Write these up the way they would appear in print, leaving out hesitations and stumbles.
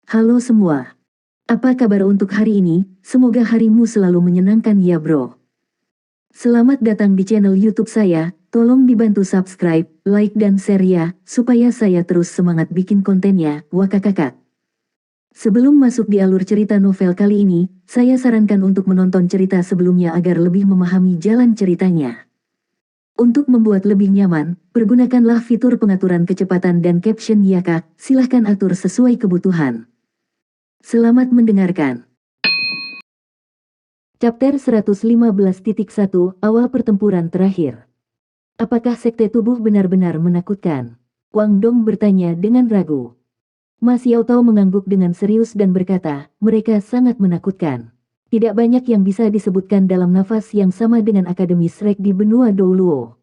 Halo semua. Apa kabar untuk hari ini? Semoga harimu selalu menyenangkan ya bro. Selamat datang di channel YouTube saya. Tolong dibantu subscribe, like dan share ya, supaya saya terus semangat bikin kontennya. Wakakakak. Sebelum masuk di alur cerita novel kali ini, saya sarankan untuk menonton cerita sebelumnya agar lebih memahami jalan ceritanya. Untuk membuat lebih nyaman, pergunakanlah fitur pengaturan kecepatan dan caption ya kak, silahkan atur sesuai kebutuhan. Selamat mendengarkan. Chapter 115.1 Awal pertempuran terakhir. Apakah sekte tubuh benar-benar menakutkan? Wang Dong bertanya dengan ragu. Ma Xiao Tao mengangguk dengan serius dan berkata, mereka sangat menakutkan. Tidak banyak yang bisa disebutkan dalam nafas yang sama dengan Akademi Shrek di benua Douluo.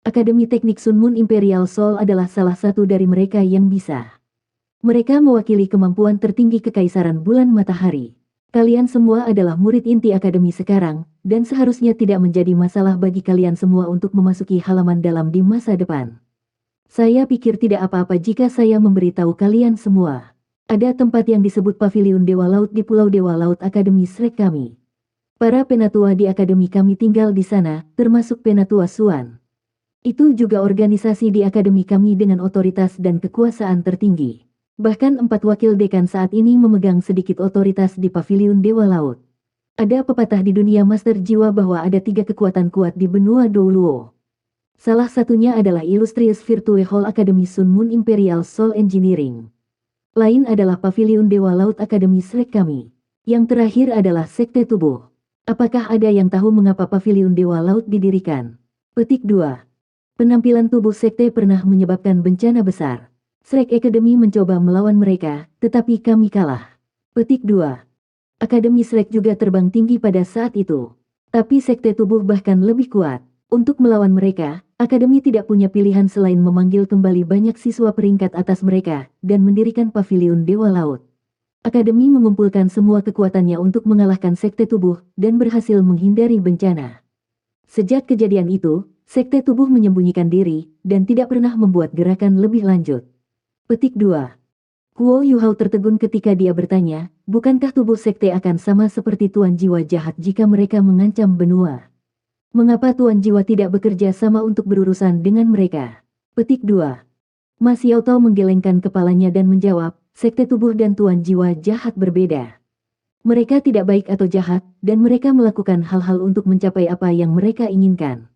Akademi Teknik Sun Moon Imperial Soul adalah salah satu dari mereka yang bisa. Mereka mewakili kemampuan tertinggi Kekaisaran Bulan Matahari. Kalian semua adalah murid inti akademi sekarang, dan seharusnya tidak menjadi masalah bagi kalian semua untuk memasuki halaman dalam di masa depan. Saya pikir tidak apa-apa jika saya memberitahu kalian semua. Ada tempat yang disebut Paviliun Dewa Laut di Pulau Dewa Laut Akademi Shrek kami. Para penatua di akademi kami tinggal di sana, termasuk penatua Suan. Itu juga organisasi di akademi kami dengan otoritas dan kekuasaan tertinggi. Bahkan 4 wakil dekan saat ini memegang sedikit otoritas di Paviliun Dewa Laut. Ada pepatah di dunia master jiwa bahwa ada 3 kekuatan kuat di benua Douluo. Salah satunya adalah Illustrious Virtue Hall Academy Sun Moon Imperial Soul Engineering. Lain adalah Paviliun Dewa Laut Akademi Shrek kami. Yang terakhir adalah Sekte Tubuh. Apakah ada yang tahu mengapa Paviliun Dewa Laut didirikan? Petik 2. Penampilan tubuh sekte pernah menyebabkan bencana besar. Shrek Academy mencoba melawan mereka, tetapi kami kalah. Petik 2. Akademi Shrek juga terbang tinggi pada saat itu. Tapi sekte tubuh bahkan lebih kuat. Untuk melawan mereka, Akademi tidak punya pilihan selain memanggil kembali banyak siswa peringkat atas mereka, dan mendirikan Paviliun Dewa Laut. Akademi mengumpulkan semua kekuatannya untuk mengalahkan sekte tubuh, dan berhasil menghindari bencana. Sejak kejadian itu, sekte tubuh menyembunyikan diri, dan tidak pernah membuat gerakan lebih lanjut. Petik 2. Kuo Yuhao tertegun ketika dia bertanya, bukankah tubuh sekte akan sama seperti Tuan Jiwa Jahat jika mereka mengancam benua? Mengapa Tuan Jiwa tidak bekerja sama untuk berurusan dengan mereka? Petik 2. Ma Xiao Tao menggelengkan kepalanya dan menjawab, sekte tubuh dan Tuan Jiwa Jahat berbeda. Mereka tidak baik atau jahat, dan mereka melakukan hal-hal untuk mencapai apa yang mereka inginkan.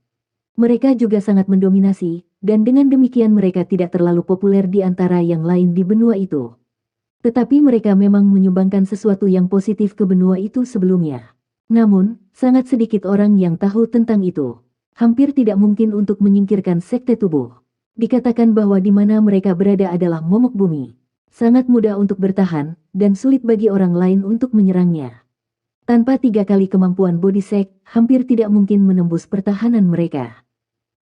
Mereka juga sangat mendominasi, dan dengan demikian mereka tidak terlalu populer di antara yang lain di benua itu. Tetapi mereka memang menyumbangkan sesuatu yang positif ke benua itu sebelumnya. Namun, sangat sedikit orang yang tahu tentang itu. Hampir tidak mungkin untuk menyingkirkan sekte tubuh. Dikatakan bahwa di mana mereka berada adalah momok bumi. Sangat mudah untuk bertahan, dan sulit bagi orang lain untuk menyerangnya. Tanpa 3 kali kemampuan body sect, hampir tidak mungkin menembus pertahanan mereka.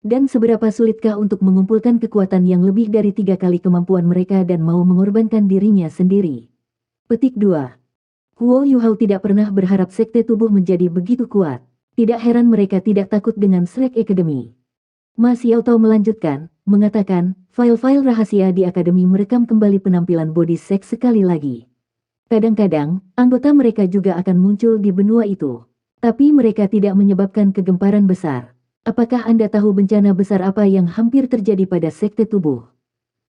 Dan seberapa sulitkah untuk mengumpulkan kekuatan yang lebih dari 3 kali kemampuan mereka dan mau mengorbankan dirinya sendiri? Petik 2. Kuo Yuhao tidak pernah berharap sekte tubuh menjadi begitu kuat. Tidak heran mereka tidak takut dengan Shrek Academy. Ma Xiao Tao melanjutkan, mengatakan, file-file rahasia di akademi merekam kembali penampilan body sect sekali lagi. Kadang-kadang, anggota mereka juga akan muncul di benua itu. Tapi mereka tidak menyebabkan kegemparan besar. Apakah Anda tahu bencana besar apa yang hampir terjadi pada sekte tubuh?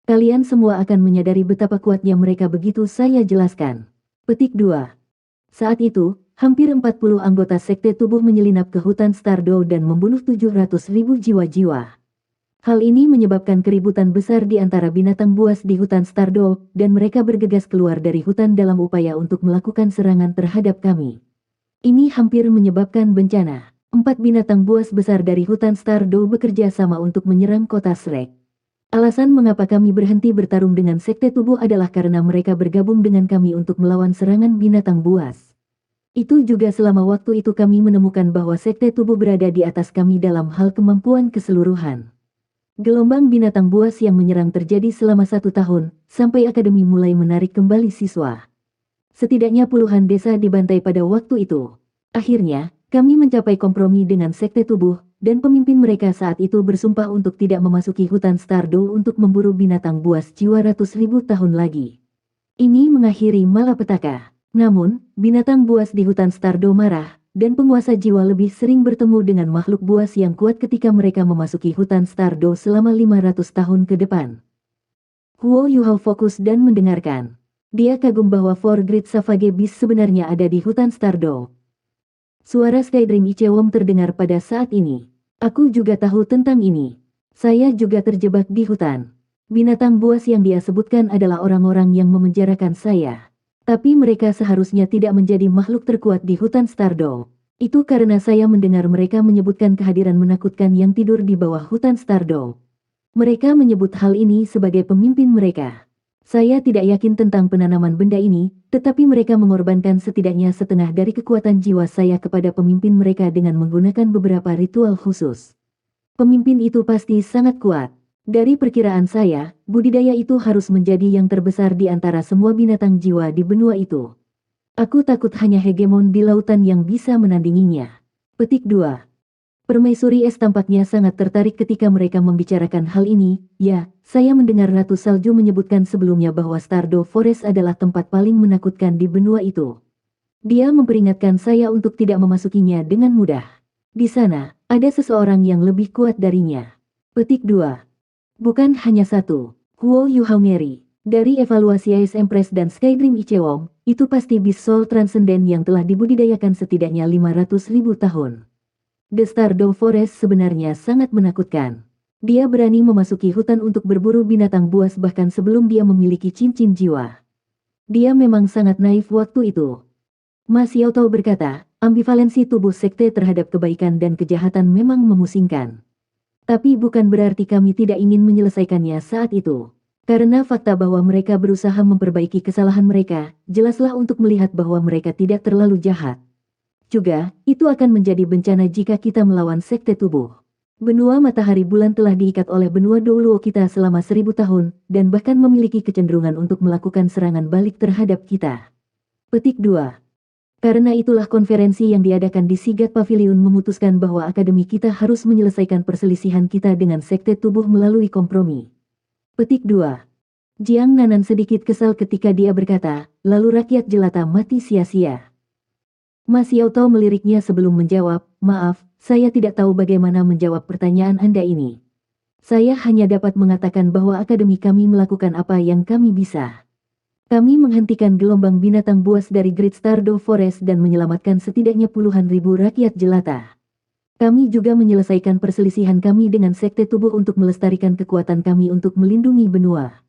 Kalian semua akan menyadari betapa kuatnya mereka begitu saya jelaskan. Petik 2. Saat itu, hampir 40 anggota sekte tubuh menyelinap ke hutan Stardow dan membunuh 700.000 jiwa-jiwa. Hal ini menyebabkan keributan besar di antara binatang buas di hutan Stardow, dan mereka bergegas keluar dari hutan dalam upaya untuk melakukan serangan terhadap kami. Ini hampir menyebabkan bencana. 4 binatang buas besar dari hutan Stardow bekerja sama untuk menyerang kota Shrek. Alasan mengapa kami berhenti bertarung dengan sekte tubuh adalah karena mereka bergabung dengan kami untuk melawan serangan binatang buas. Itu juga selama waktu itu kami menemukan bahwa sekte tubuh berada di atas kami dalam hal kemampuan keseluruhan. Gelombang binatang buas yang menyerang terjadi selama 1 tahun, sampai akademi mulai menarik kembali siswa. Setidaknya puluhan desa dibantai pada waktu itu. Akhirnya, kami mencapai kompromi dengan sekte tubuh, dan pemimpin mereka saat itu bersumpah untuk tidak memasuki hutan Stardow untuk memburu binatang buas jiwa ratus ribu tahun lagi. Ini mengakhiri malapetaka. Namun, binatang buas di hutan Stardo marah, dan penguasa jiwa lebih sering bertemu dengan makhluk buas yang kuat ketika mereka memasuki hutan Stardo selama 500 tahun ke depan. Huo Yuhao fokus dan mendengarkan. Dia kagum bahwa Four Great Savage Beasts sebenarnya ada di hutan Stardo. Suara Skydream Ichewom terdengar pada saat ini. Aku juga tahu tentang ini. Saya juga terjebak di hutan. Binatang buas yang dia sebutkan adalah orang-orang yang memenjarakan saya. Tapi mereka seharusnya tidak menjadi makhluk terkuat di hutan Stardo. Itu karena saya mendengar mereka menyebutkan kehadiran menakutkan yang tidur di bawah hutan Stardo. Mereka menyebut hal ini sebagai pemimpin mereka. Saya tidak yakin tentang penanaman benda ini, tetapi mereka mengorbankan setidaknya setengah dari kekuatan jiwa saya kepada pemimpin mereka dengan menggunakan beberapa ritual khusus. Pemimpin itu pasti sangat kuat. Dari perkiraan saya, budidaya itu harus menjadi yang terbesar di antara semua binatang jiwa di benua itu. Aku takut hanya hegemon di lautan yang bisa menandinginya. Petik 2. Permaisuri Es tampaknya sangat tertarik ketika mereka membicarakan hal ini. Ya, saya mendengar Ratu Salju menyebutkan sebelumnya bahwa Stardo Forest adalah tempat paling menakutkan di benua itu. Dia memperingatkan saya untuk tidak memasukinya dengan mudah. Di sana, ada seseorang yang lebih kuat darinya. Petik 2. Bukan hanya satu. Huo Yuhao ngeri. Dari evaluasi Ice Empress dan Skydream Ichewom, itu pasti Beast Soul Transcendent yang telah dibudidayakan setidaknya 500.000 tahun. The Stardo Forest sebenarnya sangat menakutkan. Dia berani memasuki hutan untuk berburu binatang buas bahkan sebelum dia memiliki cincin jiwa. Dia memang sangat naif waktu itu. Ma Xiaotao berkata, ambivalensi tubuh sekte terhadap kebaikan dan kejahatan memang memusingkan. Tapi bukan berarti kami tidak ingin menyelesaikannya saat itu. Karena fakta bahwa mereka berusaha memperbaiki kesalahan mereka, jelaslah untuk melihat bahwa mereka tidak terlalu jahat. Juga, itu akan menjadi bencana jika kita melawan sekte tubuh. Benua matahari bulan telah diikat oleh benua Douluo kita selama 1000 tahun, dan bahkan memiliki kecenderungan untuk melakukan serangan balik terhadap kita. Petik 2. Karena itulah konferensi yang diadakan di Sigat Pavilion memutuskan bahwa akademi kita harus menyelesaikan perselisihan kita dengan sekte tubuh melalui kompromi. Petik 2. Jiang Nanan sedikit kesal ketika dia berkata, lalu rakyat jelata mati sia-sia. Ma Xiaotao meliriknya sebelum menjawab, maaf, saya tidak tahu bagaimana menjawab pertanyaan Anda ini. Saya hanya dapat mengatakan bahwa akademi kami melakukan apa yang kami bisa. Kami menghentikan gelombang binatang buas dari Great Stardo Forest dan menyelamatkan setidaknya puluhan ribu rakyat jelata. Kami juga menyelesaikan perselisihan kami dengan sekte tubuh untuk melestarikan kekuatan kami untuk melindungi benua.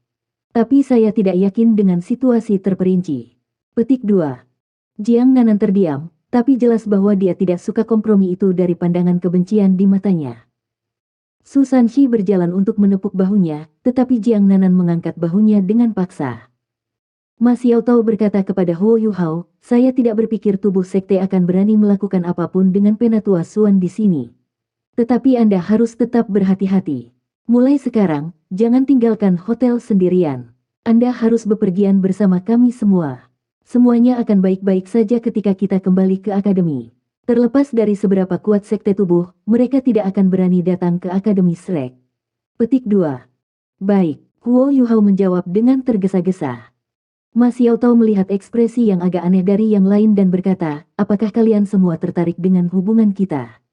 Tapi saya tidak yakin dengan situasi terperinci. Petik 2. Jiang Nanan terdiam, tapi jelas bahwa dia tidak suka kompromi itu dari pandangan kebencian di matanya. Su Sanxi berjalan untuk menepuk bahunya, tetapi Jiang Nanan mengangkat bahunya dengan paksa. Ma Xiaotao berkata kepada Huo Yuhao, saya tidak berpikir tubuh sekte akan berani melakukan apapun dengan Penatua Suan di sini. Tetapi Anda harus tetap berhati-hati. Mulai sekarang, jangan tinggalkan hotel sendirian. Anda harus bepergian bersama kami semua. Semuanya akan baik-baik saja ketika kita kembali ke akademi. Terlepas dari seberapa kuat sekte tubuh, mereka tidak akan berani datang ke akademi Shrek. Petik 2. Baik, Huo Yuhao menjawab dengan tergesa-gesa. Ma Xiaotao melihat ekspresi yang agak aneh dari yang lain dan berkata, apakah kalian semua tertarik dengan hubungan kita?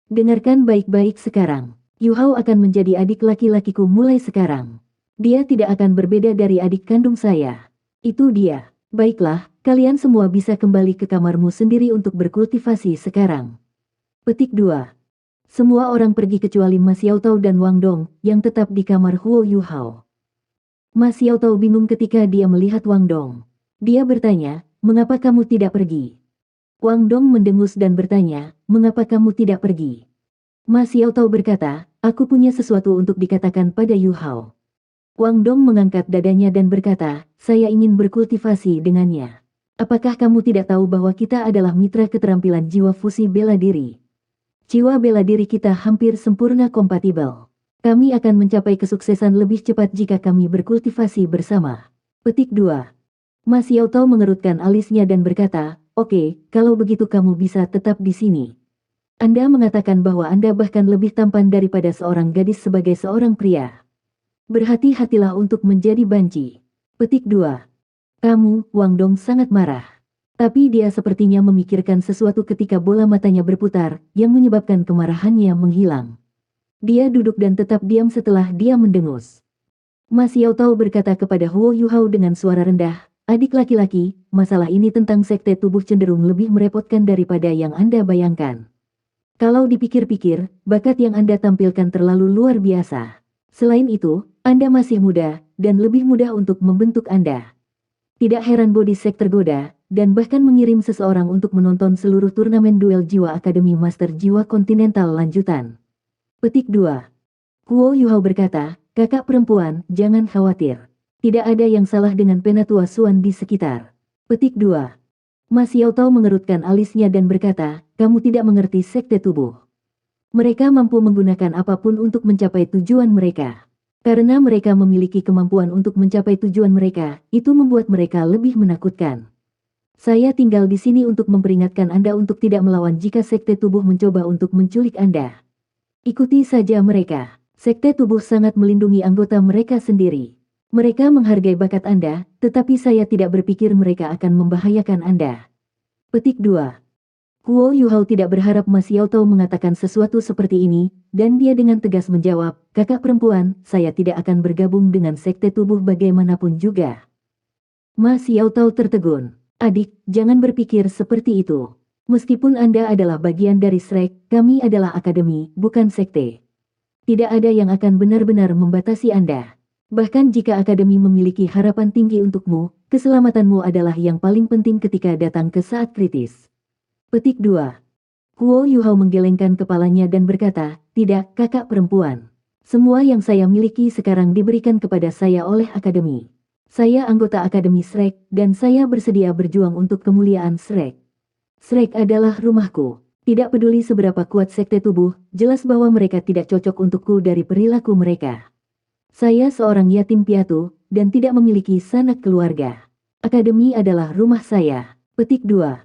Dengarkan baik-baik sekarang. Yuhao akan menjadi adik laki-lakiku mulai sekarang. Dia tidak akan berbeda dari adik kandung saya. Itu dia. Baiklah, kalian semua bisa kembali ke kamarmu sendiri untuk berkultivasi sekarang. Petik 2. Semua orang pergi kecuali Ma Xiaotao dan Wang Dong, yang tetap di kamar Huo Yuhao. Ma Xiaotao bingung ketika dia melihat Wang Dong. Dia bertanya, mengapa kamu tidak pergi? Wang Dong mendengus dan bertanya, mengapa kamu tidak pergi? Ma Xiaotao berkata, aku punya sesuatu untuk dikatakan pada Yuhao. Wang Dong mengangkat dadanya dan berkata, saya ingin berkultivasi dengannya. Apakah kamu tidak tahu bahwa kita adalah mitra keterampilan jiwa fusi bela diri? Jiwa bela diri kita hampir sempurna kompatibel. Kami akan mencapai kesuksesan lebih cepat jika kami berkultivasi bersama. Petik 2. Ma Xiaotao mengerutkan alisnya dan berkata, oke, kalau begitu kamu bisa tetap di sini. Anda mengatakan bahwa Anda bahkan lebih tampan daripada seorang gadis sebagai seorang pria. Berhati-hatilah untuk menjadi banci. Petik 2. Kamu, Wang Dong sangat marah. Tapi dia sepertinya memikirkan sesuatu ketika bola matanya berputar, yang menyebabkan kemarahannya menghilang. Dia duduk dan tetap diam setelah dia mendengus. Mas Yao Tao berkata kepada Huo Yuhao dengan suara rendah, "Adik laki-laki, masalah ini tentang sekte tubuh cenderung lebih merepotkan daripada yang Anda bayangkan. Kalau dipikir-pikir, bakat yang Anda tampilkan terlalu luar biasa. Selain itu, Anda masih muda, dan lebih mudah untuk membentuk Anda. Tidak heran body Sek tergoda, dan bahkan mengirim seseorang untuk menonton seluruh turnamen duel jiwa Akademi Master Jiwa Kontinental lanjutan." Petik 2. Huo Yuhao berkata, "Kakak perempuan, jangan khawatir. Tidak ada yang salah dengan Penatua Suan di sekitar." Petik 2. Mas Yao Tao mengerutkan alisnya dan berkata, "Kamu tidak mengerti sekte tubuh. Mereka mampu menggunakan apapun untuk mencapai tujuan mereka. Karena mereka memiliki kemampuan untuk mencapai tujuan mereka, itu membuat mereka lebih menakutkan. Saya tinggal di sini untuk memperingatkan Anda untuk tidak melawan jika sekte tubuh mencoba untuk menculik Anda. Ikuti saja mereka. Sekte tubuh sangat melindungi anggota mereka sendiri. Mereka menghargai bakat Anda, tetapi saya tidak berpikir mereka akan membahayakan Anda." Petik 2. Huo Yuhao tidak berharap Mas Yao Tao mengatakan sesuatu seperti ini, dan dia dengan tegas menjawab, "Kakak perempuan, saya tidak akan bergabung dengan sekte tubuh bagaimanapun juga." Mas Yao Tao tertegun. "Adik, jangan berpikir seperti itu. Meskipun Anda adalah bagian dari Shrek, kami adalah akademi, bukan sekte. Tidak ada yang akan benar-benar membatasi Anda. Bahkan jika akademi memiliki harapan tinggi untukmu, keselamatanmu adalah yang paling penting ketika datang ke saat kritis." Petik 2. Huo Yuhao menggelengkan kepalanya dan berkata, "Tidak, kakak perempuan. Semua yang saya miliki sekarang diberikan kepada saya oleh akademi. Saya anggota akademi Shrek, dan saya bersedia berjuang untuk kemuliaan Shrek. Shrek adalah rumahku. Tidak peduli seberapa kuat sekte tubuh, jelas bahwa mereka tidak cocok untukku dari perilaku mereka. Saya seorang yatim piatu, dan tidak memiliki sanak keluarga. Akademi adalah rumah saya." Petik 2.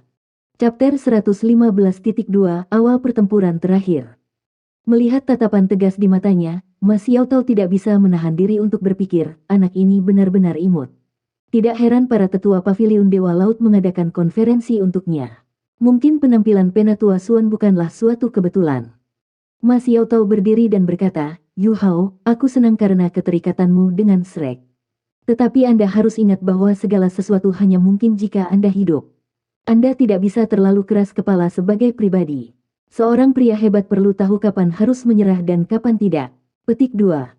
Chapter 115.2 Awal pertempuran terakhir. Melihat tatapan tegas di matanya, Mas Yao Tao tidak bisa menahan diri untuk berpikir, anak ini benar-benar imut. Tidak heran para tetua paviliun Dewa Laut mengadakan konferensi untuknya. Mungkin penampilan Penatua Suan bukanlah suatu kebetulan. Mas Yao Tao berdiri dan berkata, "Yuhao, aku senang karena keterikatanmu dengan Shrek. Tetapi Anda harus ingat bahwa segala sesuatu hanya mungkin jika Anda hidup. Anda tidak bisa terlalu keras kepala sebagai pribadi. Seorang pria hebat perlu tahu kapan harus menyerah dan kapan tidak." Petik 2.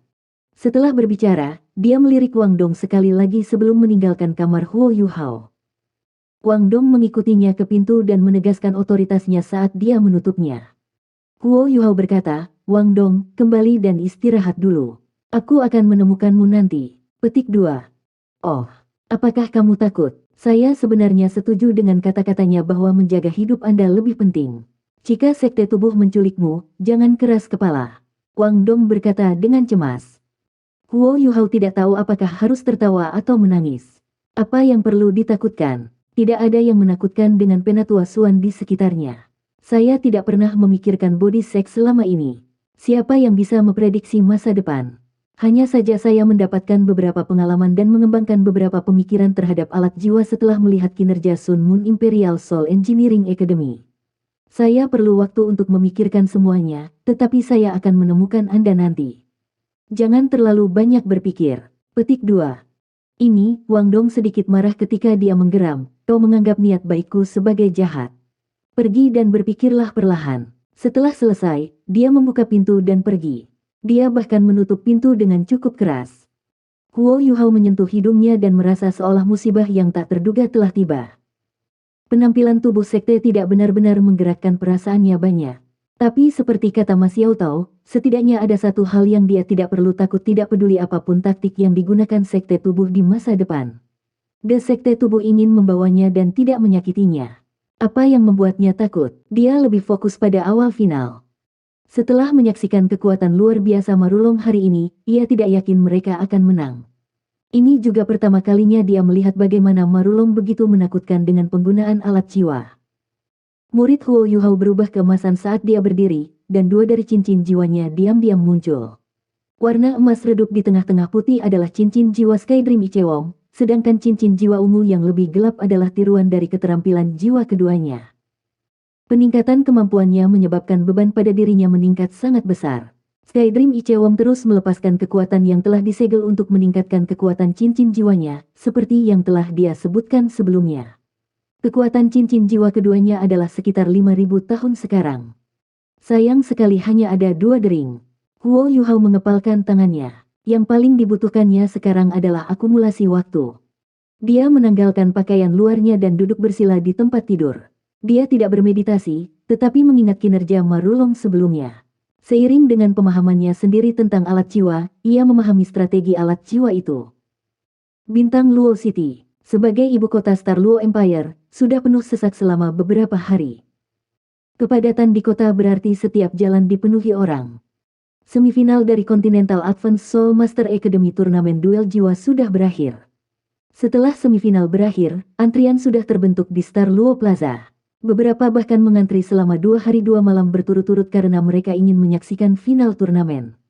Setelah berbicara, dia melirik Wang Dong sekali lagi sebelum meninggalkan kamar Huo Yuhao. Wang Dong mengikutinya ke pintu dan menegaskan otoritasnya saat dia menutupnya. Huo Yuhao berkata, "Wang Dong, kembali dan istirahat dulu. Aku akan menemukanmu nanti." Petik 2. "Oh, apakah kamu takut?" Saya sebenarnya setuju dengan kata-katanya bahwa menjaga hidup Anda lebih penting. Jika sekte tubuh menculikmu, jangan keras kepala. Wang Dong berkata dengan cemas. Huo Yuhao tidak tahu apakah harus tertawa atau menangis. Apa yang perlu ditakutkan? Tidak ada yang menakutkan dengan Penatua Suan di sekitarnya. Saya tidak pernah memikirkan body sex selama ini. Siapa yang bisa memprediksi masa depan? Hanya saja saya mendapatkan beberapa pengalaman dan mengembangkan beberapa pemikiran terhadap alat jiwa setelah melihat kinerja Sun Moon Imperial Soul Engineering Academy. Saya perlu waktu untuk memikirkan semuanya, tetapi saya akan menemukan Anda nanti. Jangan terlalu banyak berpikir. Petik 2. Ini, Wang Dong sedikit marah ketika dia menggeram, "Kau menganggap niat baikku sebagai jahat. Pergi dan berpikirlah perlahan." Setelah selesai, dia membuka pintu dan pergi. Dia bahkan menutup pintu dengan cukup keras. Huo Yuhao menyentuh hidungnya dan merasa seolah musibah yang tak terduga telah tiba. Penampilan tubuh sekte tidak benar-benar menggerakkan perasaannya banyak. Tapi seperti kata Mas Yao Tao, setidaknya ada satu hal yang dia tidak perlu takut tidak peduli apapun taktik yang digunakan sekte tubuh di masa depan. The sekte tubuh ingin membawanya dan tidak menyakitinya. Apa yang membuatnya takut? Dia lebih fokus pada awal final. Setelah menyaksikan kekuatan luar biasa Marulong hari ini, ia tidak yakin mereka akan menang. Ini juga pertama kalinya dia melihat bagaimana Marulong begitu menakutkan dengan penggunaan alat jiwa. Murid Huo Yuhao berubah keemasan saat dia berdiri, dan dua dari cincin jiwanya diam-diam muncul. Warna emas redup di tengah-tengah putih adalah cincin jiwa Sky Dream Ichewong, sedangkan cincin jiwa ungu yang lebih gelap adalah tiruan dari keterampilan jiwa keduanya. Peningkatan kemampuannya menyebabkan beban pada dirinya meningkat sangat besar. Skydream Ichewon terus melepaskan kekuatan yang telah disegel untuk meningkatkan kekuatan cincin jiwanya, seperti yang telah dia sebutkan sebelumnya. Kekuatan cincin jiwa keduanya adalah sekitar 5.000 tahun sekarang. Sayang sekali hanya ada 2 dering. Huo Yuhao mengepalkan tangannya. Yang paling dibutuhkannya sekarang adalah akumulasi waktu. Dia menanggalkan pakaian luarnya dan duduk bersila di tempat tidur. Dia tidak bermeditasi, tetapi mengingat kinerja Marulong sebelumnya. Seiring dengan pemahamannya sendiri tentang alat jiwa, ia memahami strategi alat jiwa itu. Bintang Luo City, sebagai ibu kota Star Luo Empire, sudah penuh sesak selama beberapa hari. Kepadatan di kota berarti setiap jalan dipenuhi orang. Semifinal dari Continental Advanced Soul Master Academy Turnamen Duel Jiwa sudah berakhir. Setelah semifinal berakhir, antrian sudah terbentuk di Star Luo Plaza. Beberapa bahkan mengantri selama 2 hari 2 malam berturut-turut karena mereka ingin menyaksikan final turnamen.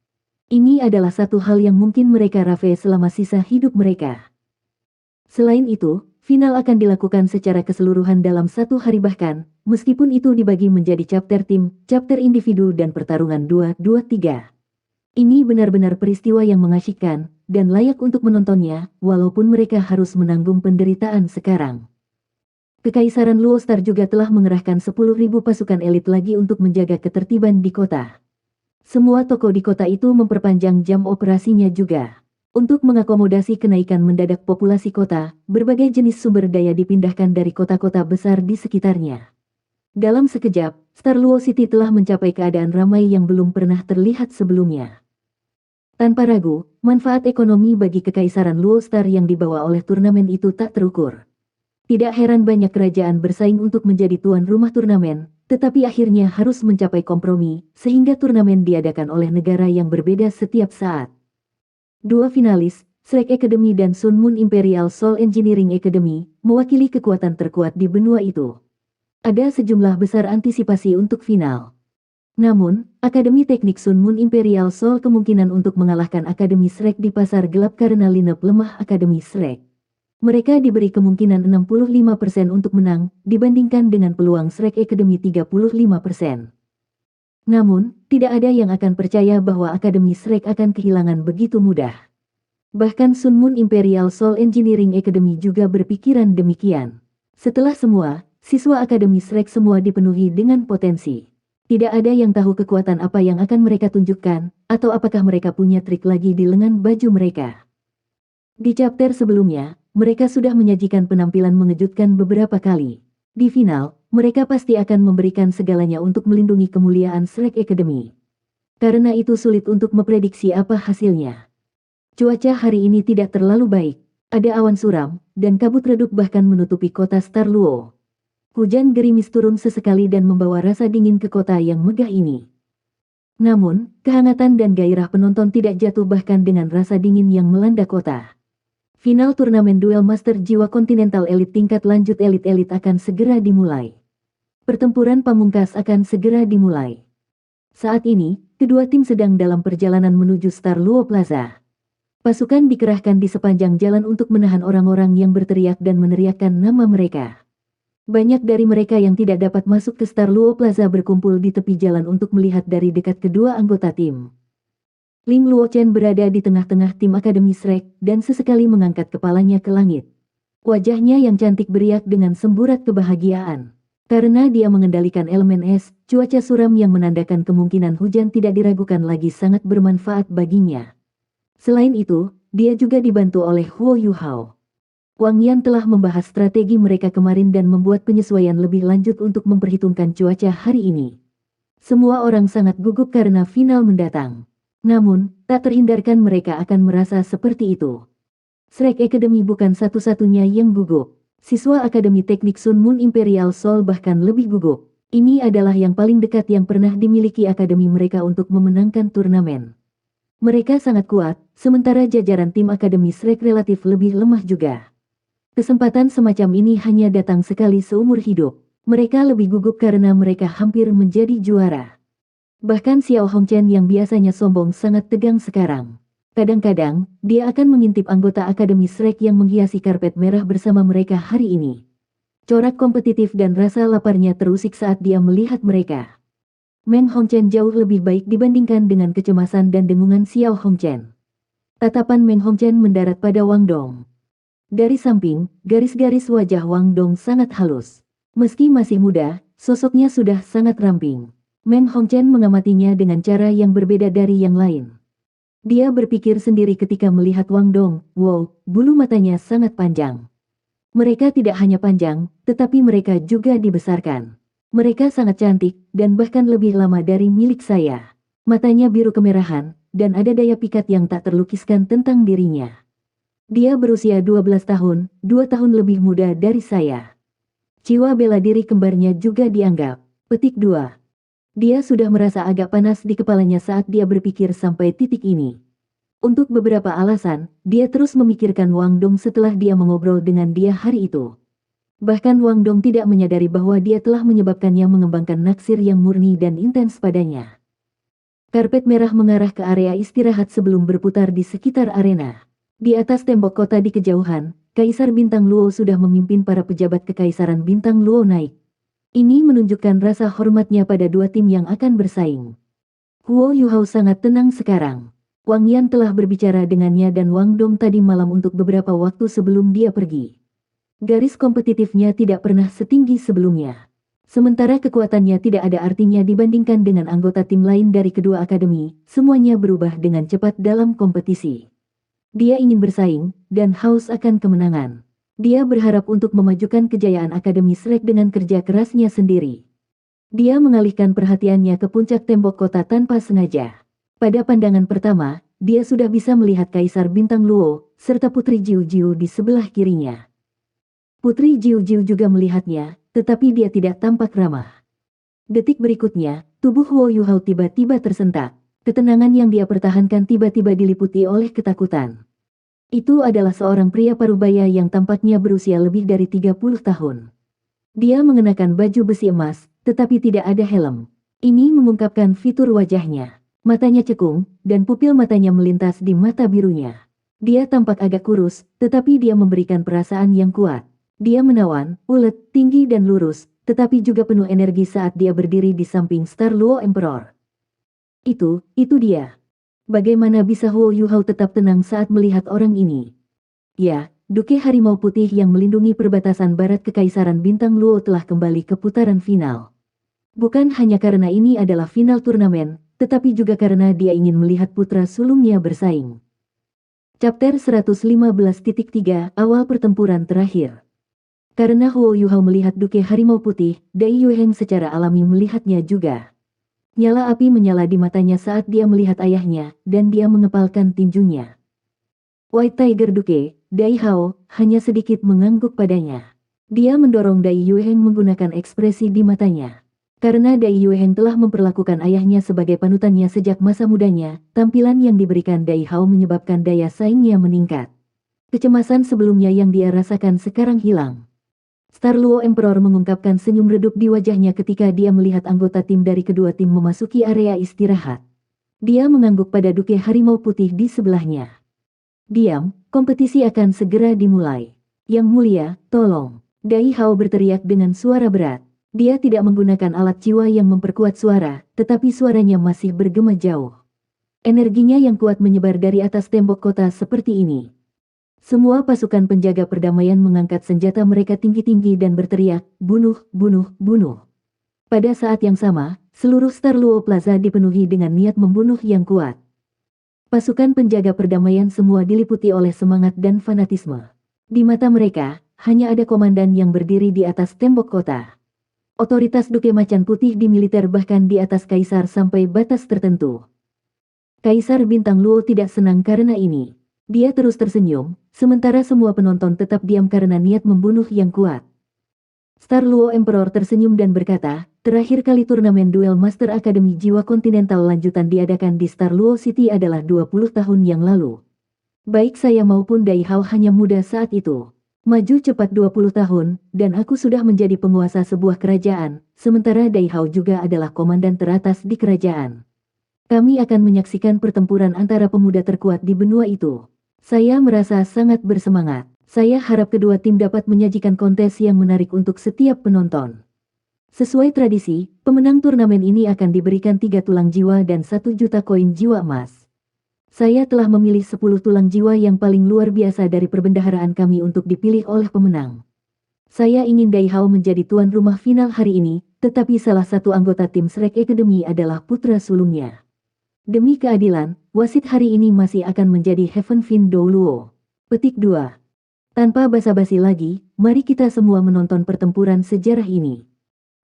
Ini adalah satu hal yang mungkin mereka raih selama sisa hidup mereka. Selain itu, final akan dilakukan secara keseluruhan dalam 1 hari bahkan, meskipun itu dibagi menjadi chapter tim, chapter individu dan pertarungan 2-2-3. Ini benar-benar peristiwa yang mengasyikkan, dan layak untuk menontonnya, walaupun mereka harus menanggung penderitaan sekarang. Kekaisaran Luo Star juga telah mengerahkan 10.000 pasukan elit lagi untuk menjaga ketertiban di kota. Semua toko di kota itu memperpanjang jam operasinya juga. Untuk mengakomodasi kenaikan mendadak populasi kota, berbagai jenis sumber daya dipindahkan dari kota-kota besar di sekitarnya. Dalam sekejap, Star Luo City telah mencapai keadaan ramai yang belum pernah terlihat sebelumnya. Tanpa ragu, manfaat ekonomi bagi Kekaisaran Luo Star yang dibawa oleh turnamen itu tak terukur. Tidak heran banyak kerajaan bersaing untuk menjadi tuan rumah turnamen, tetapi akhirnya harus mencapai kompromi, sehingga turnamen diadakan oleh negara yang berbeda setiap saat. 2 finalis, Shrek Academy dan Sun Moon Imperial Soul Engineering Academy, mewakili kekuatan terkuat di benua itu. Ada sejumlah besar antisipasi untuk final. Namun, Akademi Teknik Sun Moon Imperial Soul kemungkinan untuk mengalahkan Akademi Shrek di pasar gelap karena lineup lemah Akademi Shrek. Mereka diberi kemungkinan 65% untuk menang, dibandingkan dengan peluang Shrek Academy 35%. Namun, tidak ada yang akan percaya bahwa Akademi Shrek akan kehilangan begitu mudah. Bahkan Sun Moon Imperial Soul Engineering Academy juga berpikiran demikian. Setelah semua, siswa Akademi Shrek semua dipenuhi dengan potensi. Tidak ada yang tahu kekuatan apa yang akan mereka tunjukkan, atau apakah mereka punya trik lagi di lengan baju mereka. Di chapter sebelumnya, mereka sudah menyajikan penampilan mengejutkan beberapa kali. Di final, mereka pasti akan memberikan segalanya untuk melindungi kemuliaan Shrek Academy. Karena itu sulit untuk memprediksi apa hasilnya. Cuaca hari ini tidak terlalu baik. Ada awan suram, dan kabut redup bahkan menutupi kota Star Luo. Hujan gerimis turun sesekali dan membawa rasa dingin ke kota yang megah ini. Namun, kehangatan dan gairah penonton tidak jatuh bahkan dengan rasa dingin yang melanda kota. Final turnamen duel Master Jiwa Continental Elite tingkat lanjut elit-elit akan segera dimulai. Pertempuran pamungkas akan segera dimulai. Saat ini, kedua tim sedang dalam perjalanan menuju Star Luo Plaza. Pasukan dikerahkan di sepanjang jalan untuk menahan orang-orang yang berteriak dan meneriakkan nama mereka. Banyak dari mereka yang tidak dapat masuk ke Star Luo Plaza berkumpul di tepi jalan untuk melihat dari dekat kedua anggota tim. Ling Luochen berada di tengah-tengah tim Akademi Shrek dan sesekali mengangkat kepalanya ke langit. Wajahnya yang cantik beriak dengan semburat kebahagiaan. Karena dia mengendalikan elemen es, cuaca suram yang menandakan kemungkinan hujan tidak diragukan lagi sangat bermanfaat baginya. Selain itu, dia juga dibantu oleh Huo Yuhao. Wang Yan telah membahas strategi mereka kemarin dan membuat penyesuaian lebih lanjut untuk memperhitungkan cuaca hari ini. Semua orang sangat gugup karena final mendatang. Namun, tak terhindarkan mereka akan merasa seperti itu. Shrek Academy bukan satu-satunya yang gugup. Siswa Akademi Teknik Sun Moon Imperial Soul bahkan lebih gugup. Ini adalah yang paling dekat yang pernah dimiliki akademi mereka untuk memenangkan turnamen. Mereka sangat kuat, sementara jajaran tim Akademi Shrek relatif lebih lemah juga. Kesempatan semacam ini hanya datang sekali seumur hidup. Mereka lebih gugup karena mereka hampir menjadi juara. Bahkan Xiao Hongchen yang biasanya sombong sangat tegang sekarang. Kadang-kadang, dia akan mengintip anggota Akademi Shrek yang menghiasi karpet merah bersama mereka hari ini. Corak kompetitif dan rasa laparnya terusik saat dia melihat mereka. Meng Hongchen jauh lebih baik dibandingkan dengan kecemasan dan dengungan Xiao Hongchen. Tatapan Meng Hongchen mendarat pada Wang Dong. Dari samping, garis-garis wajah Wang Dong sangat halus. Meski masih muda, sosoknya sudah sangat ramping. Meng Hongchen mengamatinya dengan cara yang berbeda dari yang lain. Dia berpikir sendiri ketika melihat Wang Dong. Wow, bulu matanya sangat panjang. Mereka tidak hanya panjang, tetapi mereka juga dibesarkan. Mereka sangat cantik, dan bahkan lebih lama dari milik saya. Matanya biru kemerahan, dan ada daya pikat yang tak terlukiskan tentang dirinya. Dia berusia 12 tahun, 2 tahun lebih muda dari saya. Jiwa bela diri kembarnya juga dianggap. Petik 2. Dia sudah merasa agak panas di kepalanya saat dia berpikir sampai titik ini. Untuk beberapa alasan, dia terus memikirkan Wang Dong setelah dia mengobrol dengan dia hari itu. Bahkan Wang Dong tidak menyadari bahwa dia telah menyebabkannya mengembangkan naksir yang murni dan intens padanya. Karpet merah mengarah ke area istirahat sebelum berputar di sekitar arena. Di atas tembok kota di kejauhan, Kaisar Bintang Luo sudah memimpin para pejabat Kekaisaran Bintang Luo naik. Ini menunjukkan rasa hormatnya pada dua tim yang akan bersaing. Huo Yuhao sangat tenang sekarang. Wang Yan telah berbicara dengannya dan Wang Dong tadi malam untuk beberapa waktu sebelum dia pergi. Garis kompetitifnya tidak pernah setinggi sebelumnya. Sementara kekuatannya tidak ada artinya dibandingkan dengan anggota tim lain dari kedua akademi, semuanya berubah dengan cepat dalam kompetisi. Dia ingin bersaing, dan haus akan kemenangan. Dia berharap untuk memajukan kejayaan Akademi Shrek dengan kerja kerasnya sendiri. Dia mengalihkan perhatiannya ke puncak tembok kota tanpa sengaja. Pada pandangan pertama, dia sudah bisa melihat Kaisar Bintang Luo, serta Putri Jiu Jiu di sebelah kirinya. Putri Jiu Jiu juga melihatnya, tetapi dia tidak tampak ramah. Detik berikutnya, tubuh Huo Yuhao tiba-tiba tersentak. Ketenangan yang dia pertahankan tiba-tiba diliputi oleh ketakutan. Itu adalah seorang pria parubaya yang tampaknya berusia lebih dari 30 tahun. Dia mengenakan baju besi emas, tetapi tidak ada helm. Ini mengungkapkan fitur wajahnya. Matanya cekung, dan pupil matanya melintas di mata birunya. Dia tampak agak kurus, tetapi dia memberikan perasaan yang kuat. Dia menawan, ulet, tinggi dan lurus, tetapi juga penuh energi saat dia berdiri di samping Star Luo Emperor. Itu dia. Bagaimana bisa Huo Yuhao tetap tenang saat melihat orang ini? Ya, Duke Harimau Putih yang melindungi perbatasan barat Kekaisaran Bintang Luo telah kembali ke putaran final. Bukan hanya karena ini adalah final turnamen, tetapi juga karena dia ingin melihat putra sulungnya bersaing. Chapter 115.3 Awal pertempuran terakhir. Karena Huo Yuhao melihat Duke Harimau Putih, Dai Yueheng secara alami melihatnya juga. Nyala api menyala di matanya saat dia melihat ayahnya, dan dia mengepalkan tinjunya. White Tiger Duke, Dai Hao, hanya sedikit mengangguk padanya. Dia mendorong Dai Yueheng menggunakan ekspresi di matanya. Karena Dai Yueheng telah memperlakukan ayahnya sebagai panutannya sejak masa mudanya, tampilan yang diberikan Dai Hao menyebabkan daya saingnya meningkat. Kecemasan sebelumnya yang dia rasakan sekarang hilang. Star Luo Emperor mengungkapkan senyum redup di wajahnya ketika dia melihat anggota tim dari kedua tim memasuki area istirahat. Dia mengangguk pada Duke Harimau Putih di sebelahnya. Diam, kompetisi akan segera dimulai. Yang mulia, tolong. Dai Hao berteriak dengan suara berat. Dia tidak menggunakan alat jiwa yang memperkuat suara, tetapi suaranya masih bergema jauh. Energinya yang kuat menyebar dari atas tembok kota seperti ini. Semua pasukan penjaga perdamaian mengangkat senjata mereka tinggi-tinggi dan berteriak, bunuh, bunuh, bunuh. Pada saat yang sama, seluruh Star Luo Plaza dipenuhi dengan niat membunuh yang kuat. Pasukan penjaga perdamaian semua diliputi oleh semangat dan fanatisme. Di mata mereka, hanya ada komandan yang berdiri di atas tembok kota. Otoritas Duke Macan Putih di militer bahkan di atas Kaisar sampai batas tertentu. Kaisar Bintang Luo tidak senang karena ini. Dia terus tersenyum, sementara semua penonton tetap diam karena niat membunuh yang kuat. Star Luo Emperor tersenyum dan berkata, terakhir kali turnamen duel Master Akademi Jiwa Kontinental lanjutan diadakan di Star Luo City adalah 20 tahun yang lalu. Baik saya maupun Dai Hao hanya muda saat itu. Maju cepat 20 tahun, dan aku sudah menjadi penguasa sebuah kerajaan, sementara Dai Hao juga adalah komandan teratas di kerajaan. Kami akan menyaksikan pertempuran antara pemuda terkuat di benua itu. Saya merasa sangat bersemangat. Saya harap kedua tim dapat menyajikan kontes yang menarik untuk setiap penonton. Sesuai tradisi, pemenang turnamen ini akan diberikan 3 tulang jiwa dan 1 juta koin jiwa emas. Saya telah memilih 10 tulang jiwa yang paling luar biasa dari perbendaharaan kami untuk dipilih oleh pemenang. Saya ingin Dai Hao menjadi tuan rumah final hari ini, tetapi salah satu anggota tim Shrek Academy adalah putra sulungnya. Demi keadilan, wasit hari ini masih akan menjadi Heaven Fin Dou Luo. Petik 2. Tanpa basa-basi lagi, mari kita semua menonton pertempuran sejarah ini.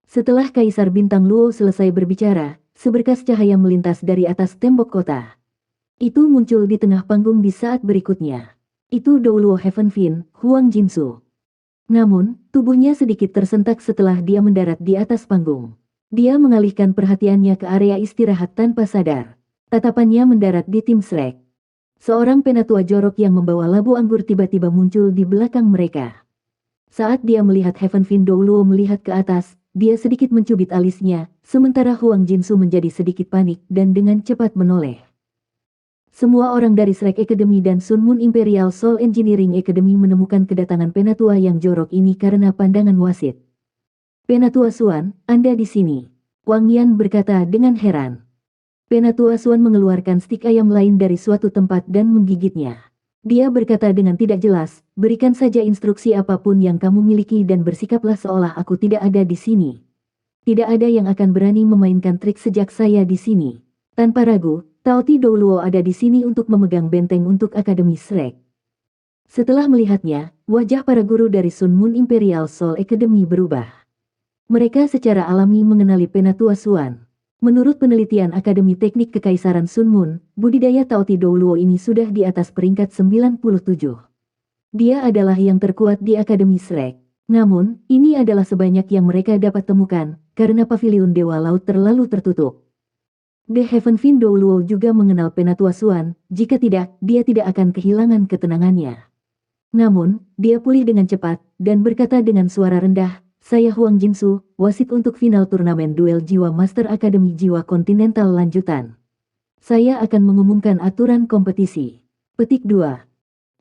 Setelah Kaisar Bintang Luo selesai berbicara, seberkas cahaya melintas dari atas tembok kota. Itu muncul di tengah panggung di saat berikutnya. Itu Dou Luo Heaven Fin, Huang Jinsu. Namun, tubuhnya sedikit tersentak setelah dia mendarat di atas panggung. Dia mengalihkan perhatiannya ke area istirahat tanpa sadar. Tatapannya mendarat di tim Shrek. Seorang penatua jorok yang membawa labu anggur tiba-tiba muncul di belakang mereka. Saat dia melihat Heaven Fin Dou Luo melihat ke atas, dia sedikit mencubit alisnya, sementara Huang Jinsu menjadi sedikit panik dan dengan cepat menoleh. Semua orang dari Shrek Academy dan Sun Moon Imperial Soul Engineering Academy menemukan kedatangan penatua yang jorok ini karena pandangan wasit. Penatua Suan, Anda di sini. Wang Yan berkata dengan heran. Penatua Suan mengeluarkan stik ayam lain dari suatu tempat dan menggigitnya. Dia berkata dengan tidak jelas, berikan saja instruksi apapun yang kamu miliki dan bersikaplah seolah aku tidak ada di sini. Tidak ada yang akan berani memainkan trik sejak saya di sini. Tanpa ragu, Taoti Dou Luo ada di sini untuk memegang benteng untuk Akademi Shrek. Setelah melihatnya, wajah para guru dari Sun Moon Imperial Soul Academy berubah. Mereka secara alami mengenali Penatua Suan. Menurut penelitian Akademi Teknik Kekaisaran Sun Moon, budidaya Taoti Dou Luo ini sudah di atas peringkat 97. Dia adalah yang terkuat di Akademi Shrek. Namun, ini adalah sebanyak yang mereka dapat temukan, karena paviliun Dewa Laut terlalu tertutup. The Heaven Fin Dou Luo juga mengenal Penatua Suan, jika tidak, dia tidak akan kehilangan ketenangannya. Namun, dia pulih dengan cepat, dan berkata dengan suara rendah, saya Huang Jinsu, wasit untuk final turnamen duel jiwa Master Akademi Jiwa Kontinental lanjutan. Saya akan mengumumkan aturan kompetisi. Petik 2.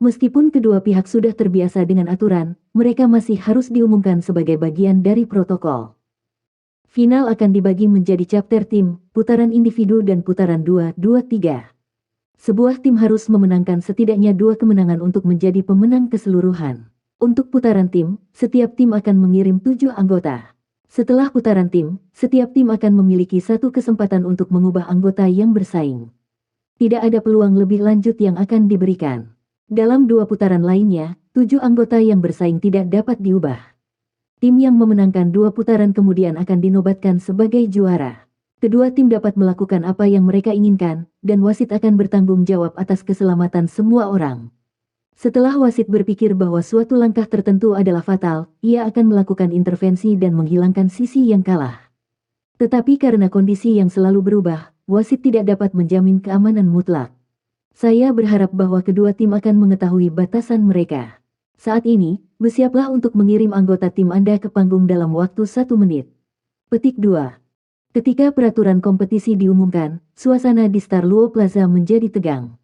Meskipun kedua pihak sudah terbiasa dengan aturan, mereka masih harus diumumkan sebagai bagian dari protokol. Final akan dibagi menjadi chapter tim, putaran individu dan putaran 2-2-3. Sebuah tim harus memenangkan setidaknya 2 kemenangan untuk menjadi pemenang keseluruhan. Untuk putaran tim, setiap tim akan mengirim 7 anggota. Setelah putaran tim, setiap tim akan memiliki 1 kesempatan untuk mengubah anggota yang bersaing. Tidak ada peluang lebih lanjut yang akan diberikan. Dalam 2 putaran lainnya, 7 anggota yang bersaing tidak dapat diubah. Tim yang memenangkan 2 putaran kemudian akan dinobatkan sebagai juara. Kedua tim dapat melakukan apa yang mereka inginkan, dan wasit akan bertanggung jawab atas keselamatan semua orang. Setelah wasit berpikir bahwa suatu langkah tertentu adalah fatal, ia akan melakukan intervensi dan menghilangkan sisi yang kalah. Tetapi karena kondisi yang selalu berubah, wasit tidak dapat menjamin keamanan mutlak. Saya berharap bahwa kedua tim akan mengetahui batasan mereka. Saat ini, bersiaplah untuk mengirim anggota tim Anda ke panggung dalam waktu 1 menit. Petik 2. Ketika peraturan kompetisi diumumkan, suasana di Star Luo Plaza menjadi tegang.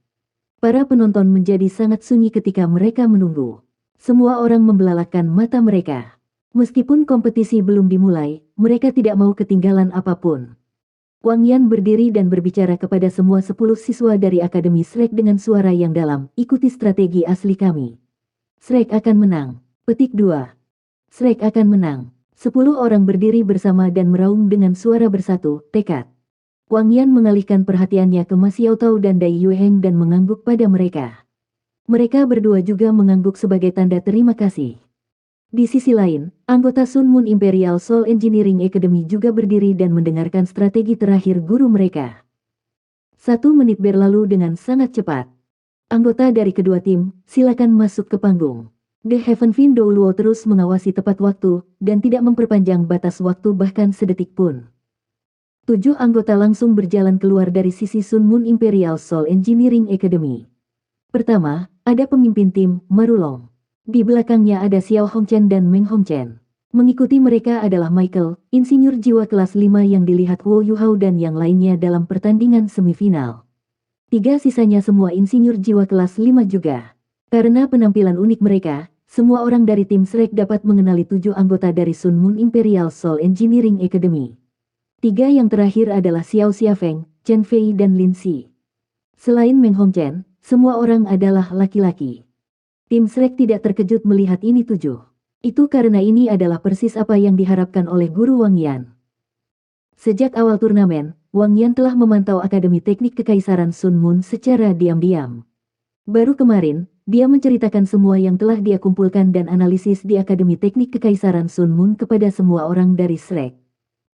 Para penonton menjadi sangat sunyi ketika mereka menunggu. Semua orang membelalakkan mata mereka. Meskipun kompetisi belum dimulai, mereka tidak mau ketinggalan apapun. Wang Yan berdiri dan berbicara kepada semua 10 siswa dari Akademi Shrek dengan suara yang dalam, ikuti strategi asli kami. Shrek akan menang. Petik 2. Shrek akan menang. 10 orang berdiri bersama dan meraung dengan suara bersatu, tekad. Wang Yan mengalihkan perhatiannya ke Ma Xiaotao dan Dai Yueheng dan mengangguk pada mereka. Mereka berdua juga mengangguk sebagai tanda terima kasih. Di sisi lain, anggota Sun Moon Imperial Soul Engineering Academy juga berdiri dan mendengarkan strategi terakhir guru mereka. 1 menit berlalu dengan sangat cepat. Anggota dari kedua tim, silakan masuk ke panggung. The Heaven Fin Dou Luo terus mengawasi tepat waktu, dan tidak memperpanjang batas waktu bahkan sedetik pun. 7 anggota langsung berjalan keluar dari sisi Sun Moon Imperial Soul Engineering Academy. Pertama, ada pemimpin tim, Marulong. Di belakangnya ada Xiao Hongchen dan Meng Hongchen. Mengikuti mereka adalah Michael, insinyur jiwa kelas 5 yang dilihat Huo Yuhao dan yang lainnya dalam pertandingan semifinal. 3 sisanya semua insinyur jiwa kelas 5 juga. Karena penampilan unik mereka, semua orang dari tim Shrek dapat mengenali 7 anggota dari Sun Moon Imperial Soul Engineering Academy. 3 yang terakhir adalah Xiao Xiafeng, Chen Fei dan Lin Xi. Selain Meng Hongchen, semua orang adalah laki-laki. Tim Shrek tidak terkejut melihat ini 7. Itu karena ini adalah persis apa yang diharapkan oleh guru Wang Yan. Sejak awal turnamen, Wang Yan telah memantau Akademi Teknik Kekaisaran Sun Moon secara diam-diam. Baru kemarin, dia menceritakan semua yang telah dia kumpulkan dan analisis di Akademi Teknik Kekaisaran Sun Moon kepada semua orang dari Shrek.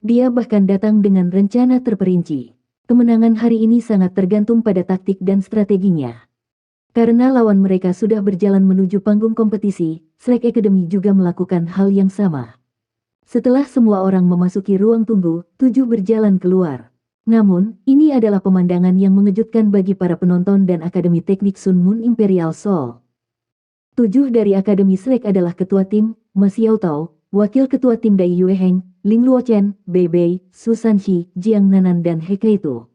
Dia bahkan datang dengan rencana terperinci. Kemenangan hari ini sangat tergantung pada taktik dan strateginya. Karena lawan mereka sudah berjalan menuju panggung kompetisi, Shrek Academy juga melakukan hal yang sama. Setelah semua orang memasuki ruang tunggu, 7 berjalan keluar. Namun, ini adalah pemandangan yang mengejutkan bagi para penonton dan Akademi Teknik Sun Moon Imperial Soul. 7 dari Akademi Shrek adalah ketua tim, Ma Xiao Tao, wakil ketua tim Dai Yue Heng, Ling Luo Chen, Bei Bei, Su Sanxi, Jiang Nanan dan He Keitu.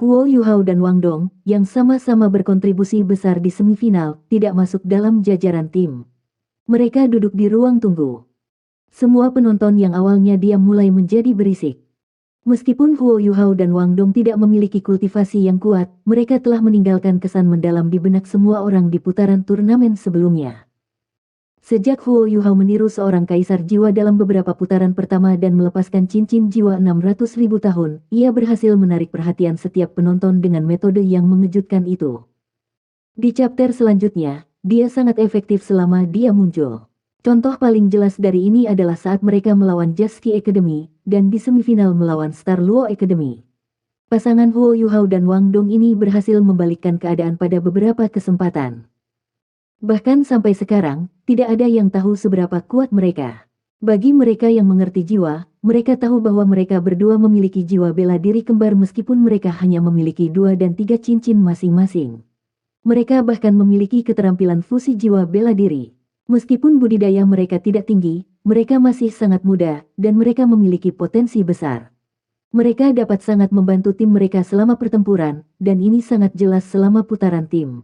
Huo Yuhao dan Wang Dong, yang sama-sama berkontribusi besar di semifinal, tidak masuk dalam jajaran tim. Mereka duduk di ruang tunggu. Semua penonton yang awalnya diam mulai menjadi berisik. Meskipun Huo Yuhao dan Wang Dong tidak memiliki kultivasi yang kuat, mereka telah meninggalkan kesan mendalam di benak semua orang di putaran turnamen sebelumnya. Sejak Huo Yuhao meniru seorang kaisar jiwa dalam beberapa putaran pertama dan melepaskan cincin jiwa 600.000 tahun, ia berhasil menarik perhatian setiap penonton dengan metode yang mengejutkan itu. Di chapter selanjutnya, dia sangat efektif selama dia muncul. Contoh paling jelas dari ini adalah saat mereka melawan Jasky Academy, dan di semifinal melawan Star Luo Academy. Pasangan Huo Yuhao dan Wang Dong ini berhasil membalikkan keadaan pada beberapa kesempatan. Bahkan sampai sekarang, tidak ada yang tahu seberapa kuat mereka. Bagi mereka yang mengerti jiwa, mereka tahu bahwa mereka berdua memiliki jiwa bela diri kembar meskipun mereka hanya memiliki 2 dan 3 cincin masing-masing. Mereka bahkan memiliki keterampilan fusi jiwa bela diri. Meskipun budidaya mereka tidak tinggi, mereka masih sangat muda, dan mereka memiliki potensi besar. Mereka dapat sangat membantu tim mereka selama pertempuran, dan ini sangat jelas selama putaran tim.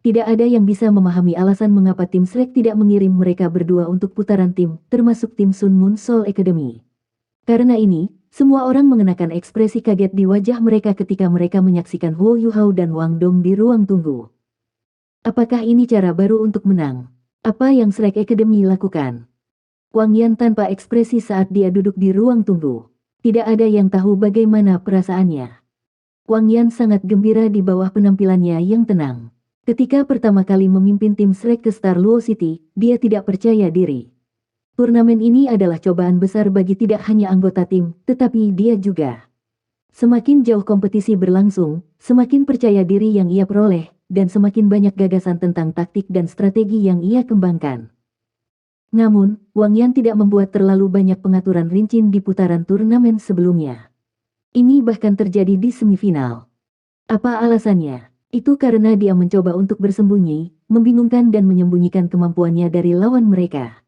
Tidak ada yang bisa memahami alasan mengapa tim Shrek tidak mengirim mereka berdua untuk putaran tim, termasuk tim Sun Moon Soul Academy. Karena ini, semua orang mengenakan ekspresi kaget di wajah mereka ketika mereka menyaksikan Huo Yuhao dan Wang Dong di ruang tunggu. Apakah ini cara baru untuk menang? Apa yang Shrek Academy lakukan? Wang Yan tanpa ekspresi saat dia duduk di ruang tunggu. Tidak ada yang tahu bagaimana perasaannya. Wang Yan sangat gembira di bawah penampilannya yang tenang. Ketika pertama kali memimpin tim Shrek ke Star Luo City, dia tidak percaya diri. Turnamen ini adalah cobaan besar bagi tidak hanya anggota tim, tetapi dia juga. Semakin jauh kompetisi berlangsung, semakin percaya diri yang ia peroleh, dan semakin banyak gagasan tentang taktik dan strategi yang ia kembangkan. Namun, Wang Yan tidak membuat terlalu banyak pengaturan rinci di putaran turnamen sebelumnya. Ini bahkan terjadi di semifinal. Apa alasannya? Itu karena dia mencoba untuk bersembunyi, membingungkan dan menyembunyikan kemampuannya dari lawan mereka.